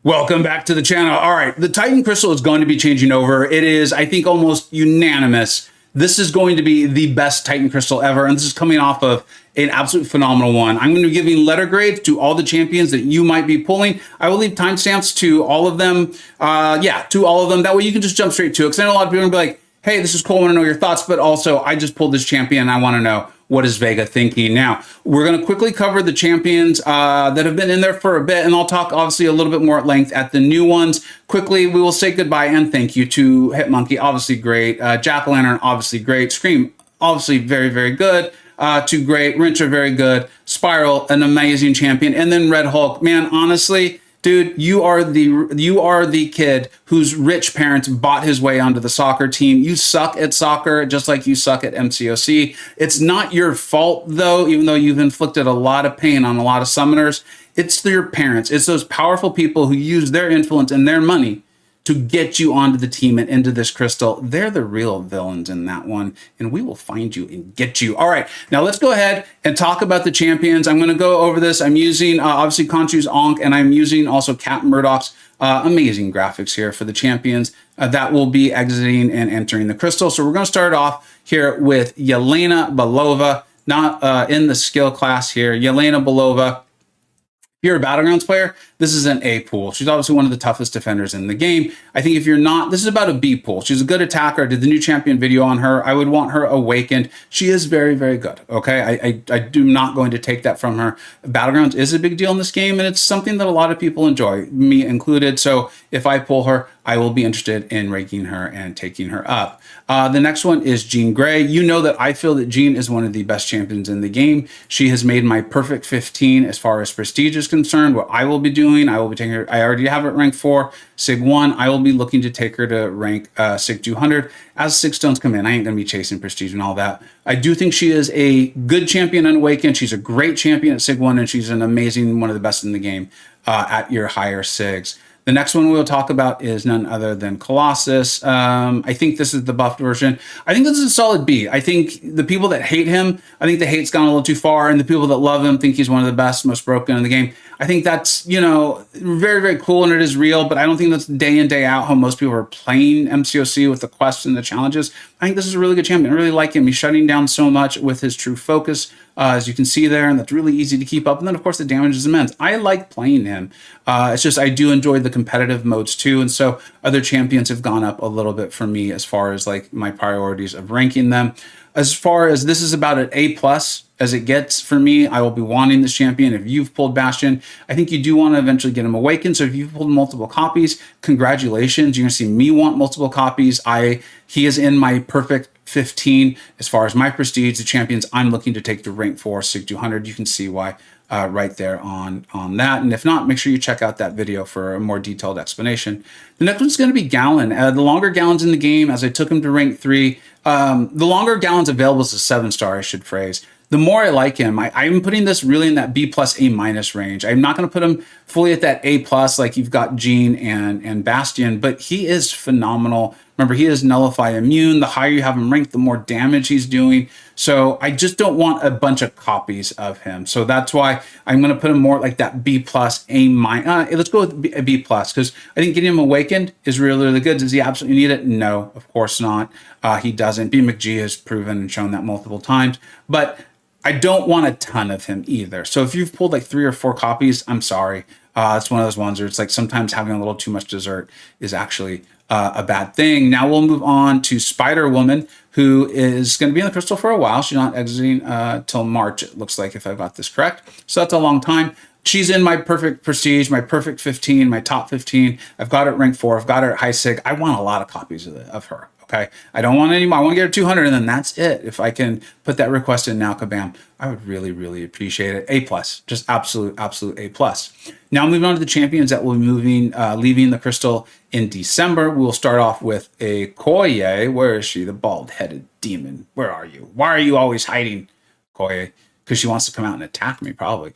Welcome back to the channel. All right, the Titan Crystal is going to be changing over. It is, I think, almost unanimous. This is going to be the best Titan Crystal ever, and this is coming off of an absolute phenomenal one. I'm going to be giving letter grades to all the champions that you might be pulling. I will leave timestamps to all of them. To all of them. That way you can just jump straight to it, because I know a lot of people are going to be like, hey, this is cool, I want to know your thoughts, but also I just pulled this champion and I want to know, what is Vega thinking? Now, we're going to quickly cover the champions that have been in there for a bit, and I'll talk obviously a little bit more at length at the new ones. Quickly, we will say goodbye and thank you to Hitmonkey, obviously great. Jack-o'-lantern, obviously great. Scream, obviously very, very good. To great. Wrencher, very good. Spiral, an amazing champion. And then Red Hulk, man, honestly, dude, you are the kid whose rich parents bought his way onto the soccer team. You suck at soccer just like you suck at MCoC. It's not your fault though, even though you've inflicted a lot of pain on a lot of summoners. It's your parents. It's those powerful people who use their influence and their money to get you onto the team and into this crystal. They're the real villains in that one, and we will find you and get you. All right, now let's go ahead and talk about the champions. I'm going to go over this. I'm using obviously Khonshu's Ankh, and I'm using also Captain Murdoch's amazing graphics here for the champions that will be exiting and entering the crystal. So we're going to start off here with Yelena Belova, not in the skill class here. Yelena Belova. If you're a Battlegrounds player, this is an A pool. She's obviously one of the toughest defenders in the game. I think if you're not, this is about a B pool. She's a good attacker. I did the new champion video on her. I would want her awakened. She is very, very good. Okay, I do not going to take that from her. Battlegrounds is a big deal in this game, and it's something that a lot of people enjoy, me included. So if I pull her, I will be interested in ranking her and taking her up. The next one is Jean Grey. You know that I feel that Jean is one of the best champions in the game. She has made my perfect 15 as far as prestige is concerned. What I will be doing, I will be taking her, I already have it ranked 4, Sig 1. I will be looking to take her to rank Sig 200. As Sig Stones come in, I ain't going to be chasing prestige and all that. I do think she is a good champion unawakened. She's a great champion at Sig 1, and she's an amazing, one of the best in the game at your higher Sigs. The next one we'll talk about is none other than Colossus. I think this is the buffed version. I think this is a solid B. I think the people that hate him, I think the hate's gone a little too far, and the people that love him think he's one of the best, most broken in the game. I think that's, you know, very, very cool, and it is real, but I don't think that's day in, day out how most people are playing MCoC with the quests and the challenges. I think this is a really good champion. I really like him. He's shutting down so much with his true focus, as you can see there, and that's really easy to keep up. And then, of course, the damage is immense. I like playing him. It's just I do enjoy the competitive modes too, and so other champions have gone up a little bit for me as far as like my priorities of ranking them. As far as this is about an A+ as it gets for me, I will be wanting this champion. If you've pulled Bastion, I think you do want to eventually get him awakened. So if you've pulled multiple copies, congratulations. You're going to see me want multiple copies. He is in my perfect 15 as far as my prestige. The champions I'm looking to take to rank 4, Sig 200. You can see why right there on that. And if not, make sure you check out that video for a more detailed explanation. The next one's going to be Galan. The longer Galan's in the game, as I took him to rank 3, the longer Galan's available is a 7-star, I should phrase. The more I like him, I'm putting this really in that B+, A- range. I'm not going to put him fully at that A+ like you've got Jean and Bastion, but he is phenomenal. Remember, he is nullify immune. The higher you have him ranked, the more damage he's doing. So I just don't want a bunch of copies of him. So that's why I'm going to put him more like that B+, A-. Let's go with a B+, because I think getting him awakened is really, really good. Does he absolutely need it? No, of course not. He doesn't. B McG has proven and shown that multiple times. But I don't want a ton of him either. So if you've pulled like 3 or 4 copies, I'm sorry. It's one of those ones where it's like sometimes having a little too much dessert is actually a bad thing. Now we'll move on to Spider-Woman, who is going to be in the crystal for a while. She's not exiting till March, it looks like, if I got this correct. So that's a long time. She's in my perfect prestige, my perfect 15, my top 15. I've got her at rank 4. I've got her at high Sig. I want a lot of copies of her. Okay, I don't want any more. I want to get her 200, and then that's it. If I can put that request in now, kabam, I would really, really appreciate it. A+, just absolute A+. Now moving on to the champions that will be leaving the crystal in December. We'll start off with Okoye. Where is she? The bald-headed demon. Where are you? Why are you always hiding, Okoye? Because she wants to come out and attack me, probably.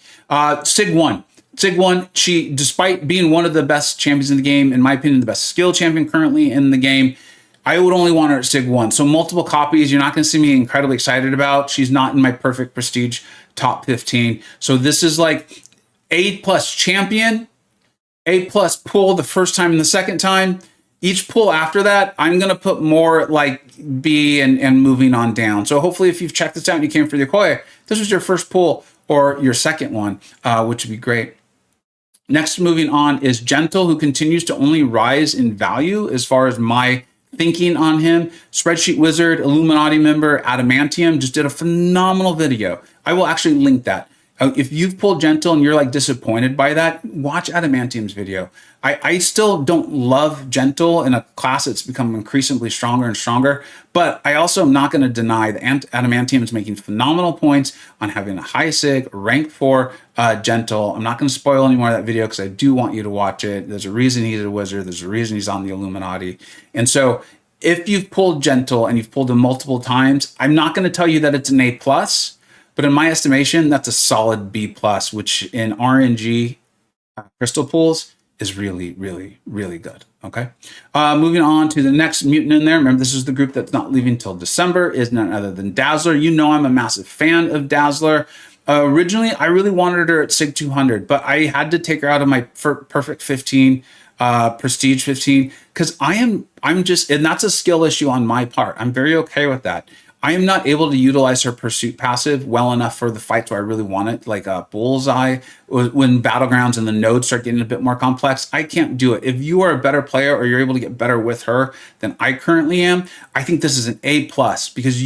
Sig 1. Sig 1, she, despite being one of the best champions in the game, in my opinion, the best skill champion currently in the game, I would only want her at Sig 1. So multiple copies, you're not going to see me incredibly excited about. She's not in my perfect prestige top 15. So this is like A+ champion, A plus pull the first time and the second time. Each pull after that, I'm going to put more like B and moving on down. So hopefully if you've checked this out and you came for the Okoye, this was your first pull or your second one, which would be great. Next, moving on is Gentle, who continues to only rise in value as far as my thinking on him. Spreadsheet Wizard, Illuminati member, Adamantium just did a phenomenal video. I will actually link that. If you've pulled Gentle and you're like disappointed by that, watch Adamantium's video. I still don't love Gentle in a class that's become increasingly stronger and stronger, but I also am not going to deny that Adamantium is making phenomenal points on having a high sig, rank 4 Gentle. I'm not going to spoil any more of that video because I do want you to watch it. There's a reason he's a wizard. There's a reason he's on the Illuminati. And so if you've pulled Gentle and you've pulled him multiple times, I'm not going to tell you that it's an A+, but in my estimation, that's a solid B+, which in RNG crystal pools is really, really, really good. Okay. Moving on to the next mutant in there. Remember, this is the group that's not leaving till December, is none other than Dazzler. You know I'm a massive fan of Dazzler. Originally, I really wanted her at Sig 200, but I had to take her out of my perfect 15, prestige 15, because I'm just, and that's a skill issue on my part. I'm very okay with that. I am not able to utilize her pursuit passive well enough for the fights where I really want it, like a bullseye, when battlegrounds and the nodes start getting a bit more complex. I can't do it. If you are a better player or you're able to get better with her than I currently am, I think this is an A+, because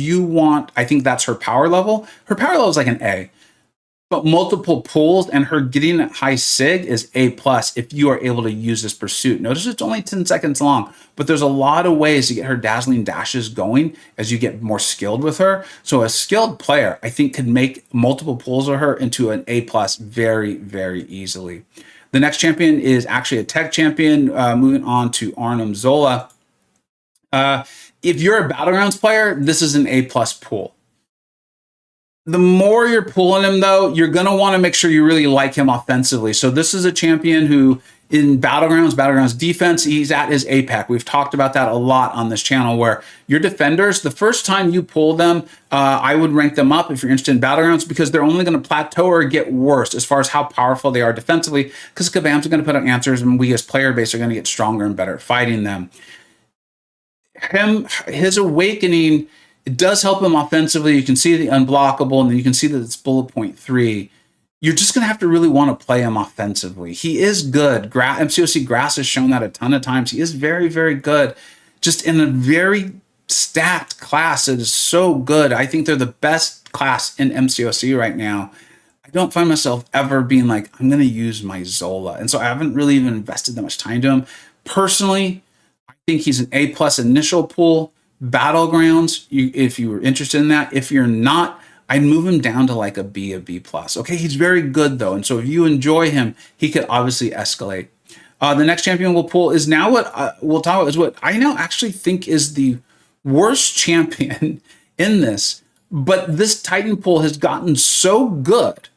I think that's her power level. Her power level is like an A. But multiple pulls and her getting at high sig is A+ if you are able to use this pursuit. Notice it's only 10 seconds long, but there's a lot of ways to get her dazzling dashes going as you get more skilled with her. So a skilled player, I think, could make multiple pulls of her into an A+ very, very easily. The next champion is actually a tech champion. Moving on to Arun Zola. If you're a Battlegrounds player, this is an A+ pull. The more you're pulling him, though, you're going to want to make sure you really like him offensively. So this is a champion who, in Battlegrounds defense, he's at his apex. We've talked about that a lot on this channel, where your defenders, the first time you pull them, I would rank them up if you're interested in Battlegrounds, because they're only going to plateau or get worse as far as how powerful they are defensively, because Kabam's going to put out answers, and we as player base are going to get stronger and better at fighting them. His awakening, it does help him offensively. You can see the unblockable, and then you can see that it's bullet point 3. You're just going to have to really want to play him offensively. He is good. MCoC Grass has shown that a ton of times. He is very, very good. Just in a very stacked class, it is so good. I think they're the best class in MCoC right now. I don't find myself ever being like, I'm going to use my Zola. And so I haven't really even invested that much time to him. Personally, I think he's an A+ initial pull. Battlegrounds, if you were interested in that. If you're not, I'd move him down to like a B. Okay, he's very good though, and so if you enjoy him, he could obviously escalate. The next champion we'll pull is now what we'll talk about is what I now actually think is the worst champion in this, but this Titan pull has gotten so good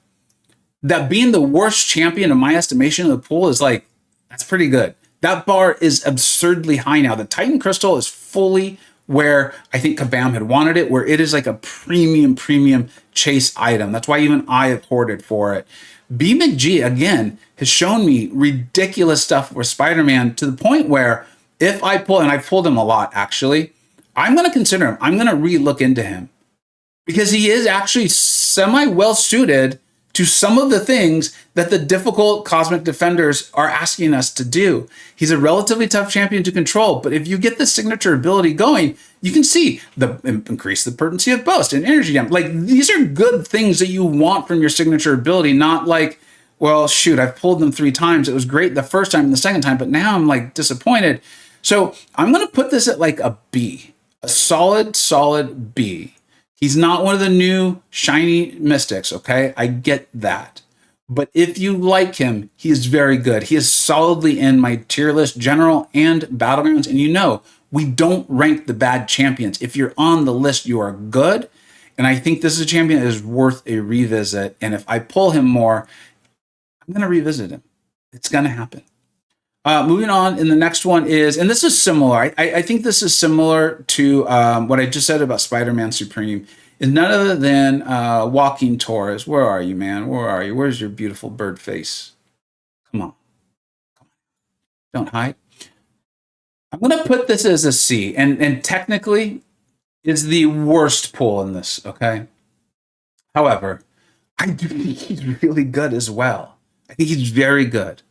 that being the worst champion in my estimation of the pool is like, that's pretty good. That bar is absurdly high now. The Titan Crystal is fully where I think Kabam had wanted it, where it is like a premium chase item. That's why even I have hoarded for it. B-McG, again, has shown me ridiculous stuff with Spider-Man, to the point where if I pull, and I've pulled him a lot actually, I'm going to consider him. I'm going to re-look into him, because he is actually semi-well suited to some of the things that the difficult Cosmic Defenders are asking us to do. He's a relatively tough champion to control, but if you get the signature ability going, you can see the increase the potency of boast and energy damage. Like, these are good things that you want from your signature ability, not like, well, shoot, I've pulled them 3 times. It was great the first time and the second time, but now I'm like disappointed. So I'm going to put this at like a B, a solid B. He's not one of the new shiny mystics, okay? I get that. But if you like him, he is very good. He is solidly in my tier list, general and battlegrounds. And you know, we don't rank the bad champions. If you're on the list, you are good. And I think this is a champion that is worth a revisit. And if I pull him more, I'm going to revisit him. It's going to happen. Moving on, and the next one is, and this is similar. I think this is similar to what I just said about Spider-Man Supreme. Is none other than Joaquin Torres. Where are you, man? Where are you? Where's your beautiful bird face? Come on. Don't hide. I'm going to put this as a C, and technically is the worst pull in this, okay? However, I do think he's really good as well. I think he's very good.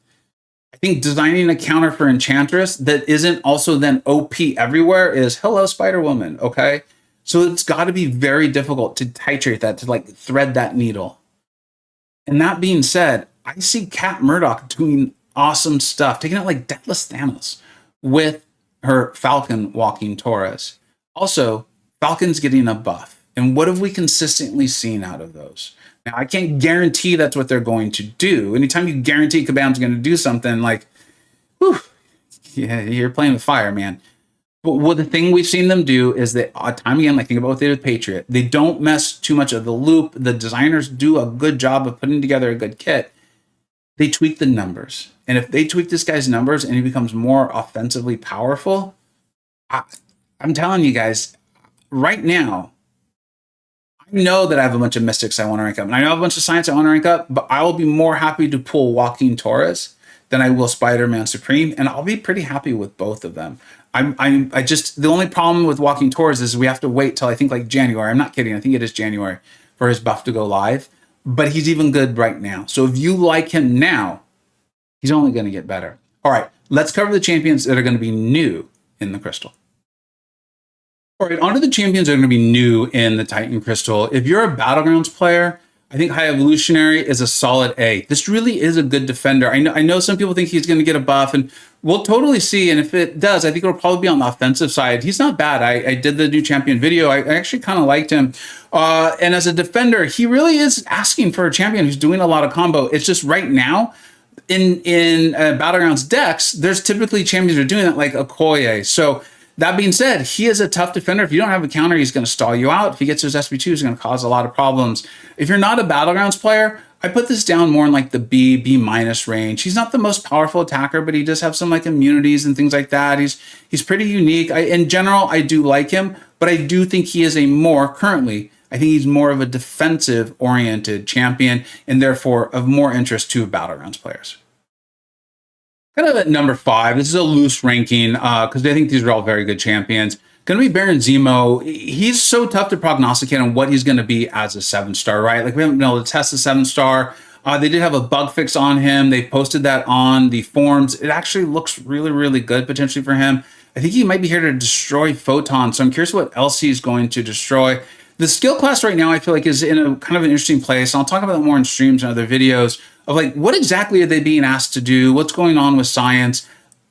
I think designing a counter for Enchantress that isn't also then OP everywhere is hello, Spider-Woman, okay? So it's got to be very difficult to titrate that, to like thread that needle. And that being said, I see Cat Murdoch doing awesome stuff, taking out like Deathless Thanos with her Falcon Joaquin Torres. Also, Falcon's getting a buff. And what have we consistently seen out of those? Now, I can't guarantee that's what they're going to do. Anytime you guarantee Kabam's going to do something, like, whew, yeah, you're playing with fire, man. But what the thing we've seen them do is that, time again, like think about what they did with Patriot. They don't mess too much of the loop. The designers do a good job of putting together a good kit. They tweak the numbers. And if they tweak this guy's numbers and he becomes more offensively powerful, I'm telling you guys, right now, I know that I have a bunch of Mystics I want to rank up. And I know I have a bunch of Science I want to rank up, but I will be more happy to pull Joaquin Torres than I will Spider-Man Supreme. And I'll be pretty happy with both of them. I just, the only problem with Joaquin Torres is we have to wait till I think like January. I'm not kidding. I think it is January for his buff to go live, but he's even good right now. So if you like him now, he's only going to get better. All right, let's cover the champions that are going to be new in the Crystal. All right, on to the champions that are going to be new in the Titan Crystal. If you're a Battlegrounds player, I think High Evolutionary is a solid A. This really is a good defender. I know some people think he's going to get a buff, and we'll totally see. And if it does, I think it'll probably be on the offensive side. He's not bad. I did the new champion video. I actually kind of liked him. And as a defender, he really is asking for a champion who's doing a lot of combo. It's just right now, in Battlegrounds decks, there's typically champions who are doing that, like Okoye. So that being said, he is a tough defender. If you don't have a counter, he's going to stall you out. If he gets his SB2, he's going to cause a lot of problems. If you're not a Battlegrounds player, I put this down more in like the B minus range. He's not the most powerful attacker, but he does have some like immunities and things like that. He's pretty unique. In general, I do like him, but I do think he is currently, I think he's more of a defensive-oriented champion and therefore of more interest to Battlegrounds players. Kind of at number 5, this is a loose ranking because I think these are all very good champions. Going to be Baron Zemo. He's so tough to prognosticate on what he's going to be as a 7-star, right? Like we haven't been able to test the 7-star. They did have a bug fix on him. They posted that on the forums. It actually looks really, really good potentially for him. I think he might be here to destroy photons. So I'm curious what else he's going to destroy. The skill class right now, I feel like, is in a kind of an interesting place. I'll talk about that more in streams and other videos of like, what exactly are they being asked to do? What's going on with science?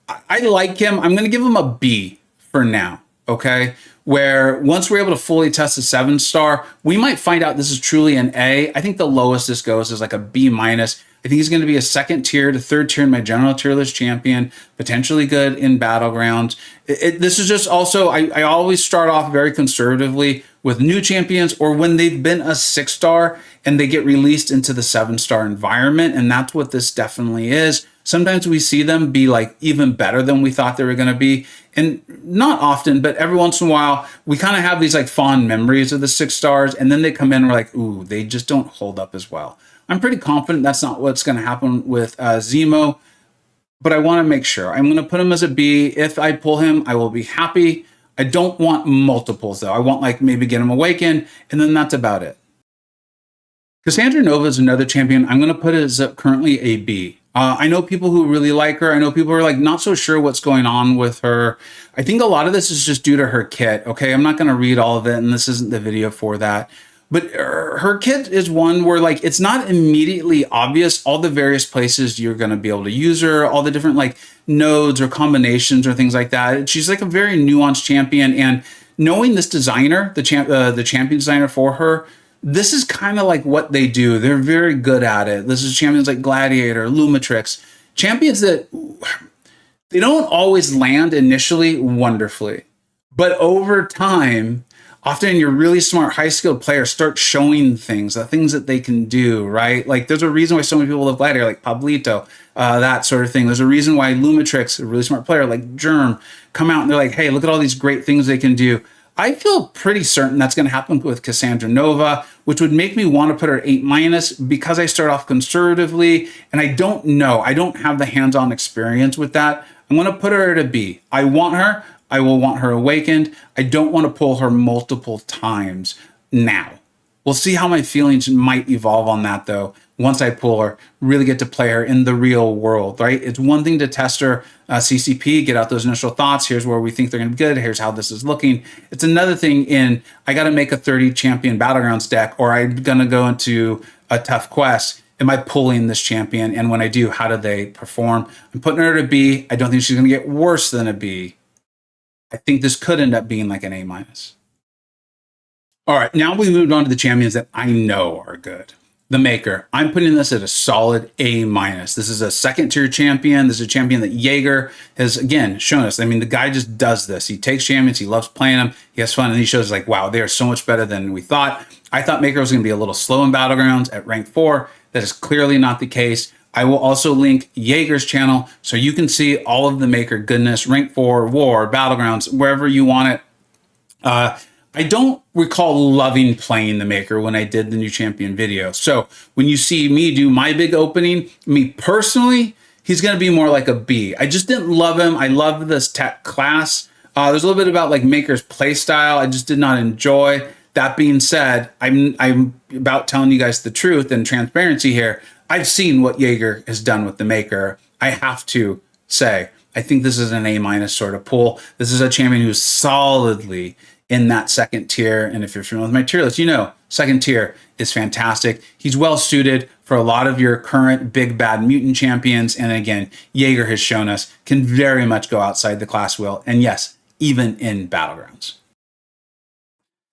I like him. I'm going to give him a B for now. Okay. Where once we're able to fully test the 7-star, we might find out this is truly an A. I think the lowest this goes is like a B minus. I think he's going to be a 2nd tier to 3rd tier in my general tier list champion, potentially good in Battlegrounds. This is just also, I always start off very conservatively with new champions or when they've been a 6-star and they get released into the 7-star environment. And that's what this definitely is. Sometimes we see them be like even better than we thought they were going to be. And not often, but every once in a while, we kind of have these like fond memories of the 6-stars. And then they come in and we're like, ooh, they just don't hold up as well. I'm pretty confident that's not what's going to happen with Zemo, but I want to make sure. I'm going to put him as a B. If I pull him, I will be happy. I don't want multiples, though. I want like maybe get him awakened, and then that's about it. Casandra Nova is another champion. I'm going to put it as currently a B. I know people who really like her. I know people who are like not so sure what's going on with her. I think a lot of this is just due to her kit. Okay, I'm not going to read all of it, and this isn't the video for that. But her kit is one where like it's not immediately obvious all the various places you're going to be able to use her, all the different like nodes or combinations or things like that. She's like a very nuanced champion, and knowing this designer, the champion designer for her, this is kind of like what they do. They're very good at it. This is champions like Gladiator, Lumitrix, champions that they don't always land initially wonderfully, but over time, often your really smart, high-skilled players start showing things, the things that they can do, right? Like there's a reason why so many people love Gladiator, like Pablito, that sort of thing. There's a reason why Lumitrix, a really smart player like Germ, come out and they're like, hey, look at all these great things they can do. I feel pretty certain that's going to happen with Casandra Nova, which would make me want to put her 8- because I start off conservatively, and I don't know. I don't have the hands-on experience with that. I'm going to put her at a B. I want her. I will want her awakened. I don't want to pull her multiple times now. We'll see how my feelings might evolve on that, though. Once I pull her, really get to play her in the real world, right? It's one thing to test her CCP, get out those initial thoughts. Here's where we think they're going to be good. Here's how this is looking. It's another thing in, I got to make a 30 champion Battlegrounds deck, or I'm going to go into a tough quest. Am I pulling this champion? And when I do, how do they perform? I'm putting her at a B. I don't think she's going to get worse than a B. I think this could end up being like an A-. All right, now we moved on to the champions that I know are good. The Maker. I'm putting this at a solid A-. This is a second-tier champion. This is a champion that Jaeger has, again, shown us. I mean, the guy just does this. He takes champions. He loves playing them. He has fun, and he shows like, wow, they are so much better than we thought. I thought Maker was going to be a little slow in Battlegrounds at rank 4. That is clearly not the case. I will also link Jaeger's channel so you can see all of the Maker goodness, rank 4, War, Battlegrounds, wherever you want it. I don't recall loving playing the Maker when I did the new champion video. So when you see me do my big opening, me personally, he's going to be more like a B. I just didn't love him. I love this tech class. There's a little bit about like Maker's play style I just did not enjoy. That being said, I'm about telling you guys the truth and transparency here. I've seen what Jaeger has done with the Maker. I have to say, I think this is an A- sort of pull. This is a champion who's solidly in that second tier. And if you're familiar with my tier list, you know, second tier is fantastic. He's well suited for a lot of your current big bad mutant champions. And again, Jaeger has shown us can very much go outside the class wheel. And yes, even in Battlegrounds.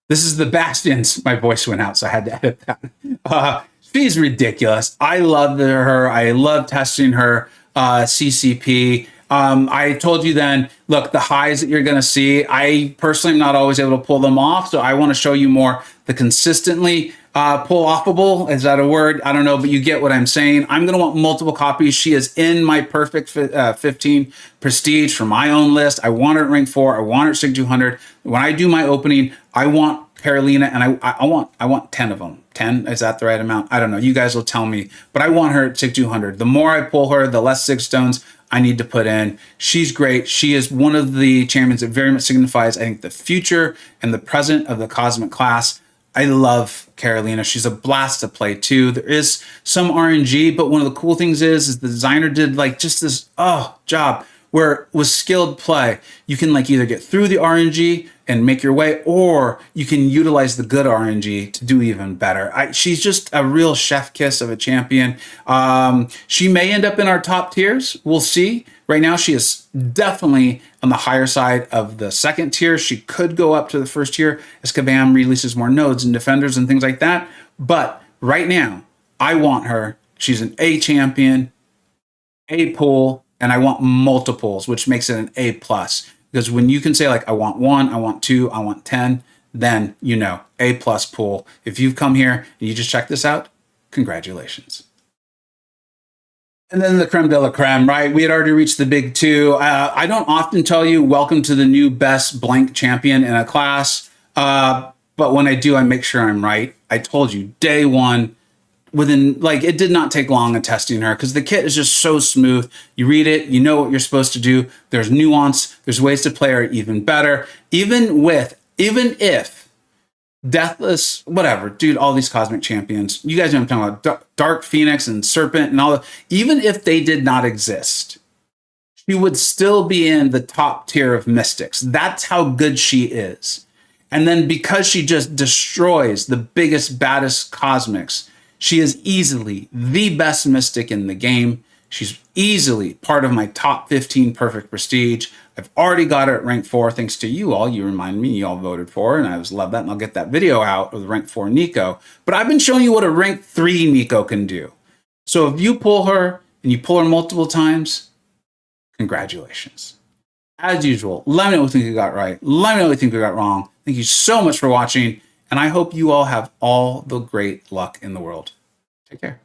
This is the Bastions. My voice went out, so I had to edit that. She's ridiculous. I love her. I love testing her CCP. I told you then, look, the highs that you're going to see, I personally am not always able to pull them off. So I want to show you more the consistently pull offable. Is that a word? I don't know, but you get what I'm saying. I'm going to want multiple copies. She is in my perfect 15 prestige for my own list. I want her at rank 4. I want her at 6200. When I do my opening, I want Karolina, and I want 10 of them. 10, is that the right amount? I don't know. You guys will tell me. But I want her at 6200. The more I pull her, the less 6 stones I need to put in. She's great. She is one of the champions that very much signifies, I think, the future and the present of the cosmic class. I love Karolina. She's a blast to play too. There is some RNG, but one of the cool things is the designer did like just this job where it was skilled play. You can like either get through the RNG and make your way, or you can utilize the good RNG to do even better. She's just a real chef kiss of a champion. She may end up in our top tiers. We'll see. Right now, she is definitely on the higher side of the second tier. She could go up to the first tier as Kabam releases more nodes and defenders and things like that. But right now, I want her. She's an A champion, A pool, and I want multiples, which makes it an A+. Because when you can say like, I want 1, I want 2, I want 10, then you know, A+ pool. If you've come here and you just check this out, congratulations. And then the creme de la creme, right? We had already reached the big 2. I don't often tell you, welcome to the new best blank champion in a class. But when I do, I make sure I'm right. I told you, day 1, within, like, it did not take long in testing her because the kit is just so smooth. You read it, you know what you're supposed to do. There's nuance. There's ways to play her even better. Even if Deathless, whatever, dude, all these cosmic champions, you guys know what I'm talking about, Dark Phoenix and Serpent and all that. Even if they did not exist, she would still be in the top tier of mystics. That's how good she is. And then because she just destroys the biggest, baddest cosmics, she is easily the best mystic in the game. She's easily part of my top 15 perfect prestige. I've already got her at rank 4 thanks to you all. You remind me, you all voted for her, and I just love that. And I'll get that video out of the rank 4 Nico. But I've been showing you what a rank 3 Nico can do. So if you pull her and you pull her multiple times, congratulations. As usual, let me know what you think you got right. Let me know what you think you got wrong. Thank you so much for watching, and I hope you all have all the great luck in the world. Take care.